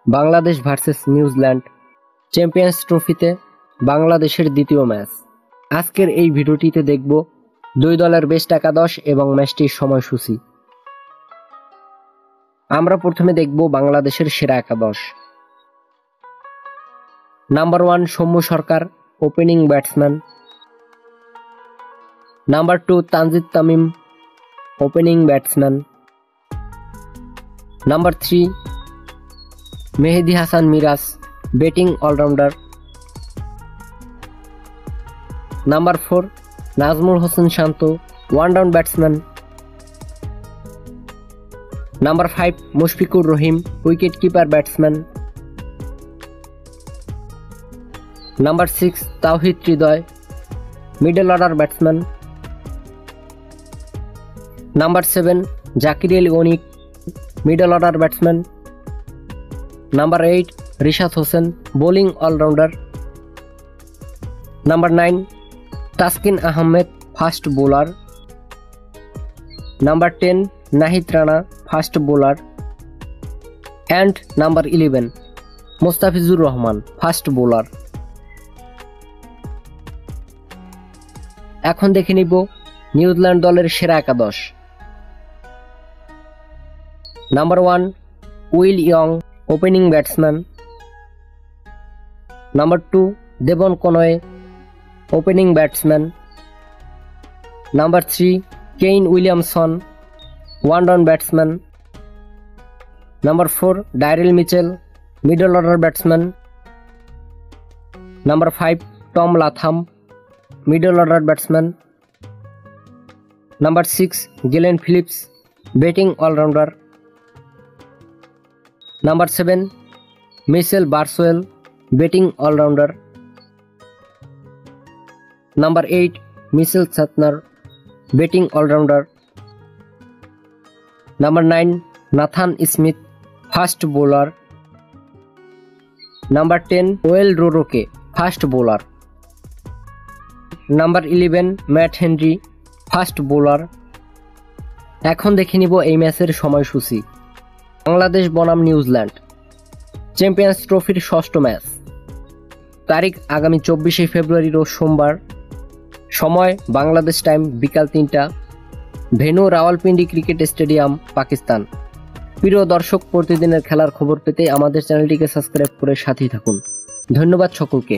Bangladesh versus New Zealand champions ট্রফিতে বাংলাদেশের দ্বিতীয় ম্যাচ। আজকের এই ভিডিওটিতে দেখব দুই দলের বেস্ট একাদশ এবং ম্যাচটির সময়সূচি। আমরা প্রথমে দেখব বাংলাদেশের সেরা একাদশ। Number 1 Soumya Sarkar, opening batsman. Number 2 Tanzid Tamim, opening batsman. Number 3 Mehedi Hasan Miraz, batting all rounder. Number 4 Najmul Hossain Shanto, one down batsman. Number 5 Mushfiqur Rahim, wicket keeper batsman. Number 6 Towhid Hridoy, middle order batsman. Number 7 Jaker Ali Anik, middle order batsman. Number 8 Rishad Hossain, bowling all rounder. Number 9 Taskin Ahmed, fast bowler. Number 10 Nahid Rana, fast bowler. And number 11 Mustafizur Rahman, fast bowler. এখন দেখে নিব New Zealand দলের সেরা একাদশ। Number 1 Will Young, opening batsman. Number 2 Devon Conway, opening batsman. Number 3 Kane Williamson, one down batsman. Number 4 Daryl Mitchell, middle order batsman. Number 5 Tom Latham, middle order batsman. Number 6 Glenn Phillips, batting all rounder. Number 7 Michael Bracewell, batting all rounder. Number 8 Mitchell Santner, batting all rounder. Number 9 Nathan Smith, fast bowler. Number 10 Will O'Rourke, fast bowler. Number 11 Matt Henry, fast bowler. এখন দেখে নিব এই ম্যাচের সময়সূচি। বাংলাদেশ বনাম New Zealand champions ট্রফির ষষ্ঠ match. তারিখ আগামী 24 ফেব্রুয়ারি রোজ সোমবার। সময় বাংলাদেশ টাইম বিকাল 3টা। Venue Rawalpindi cricket stadium, Pakistan. প্রিয় দর্শক, প্রতিদিনের খেলার খবর পেতে আমাদের চ্যানেলটিকে সাবস্ক্রাইব করে সাথেই থাকুন। ধন্যবাদ সকলকে।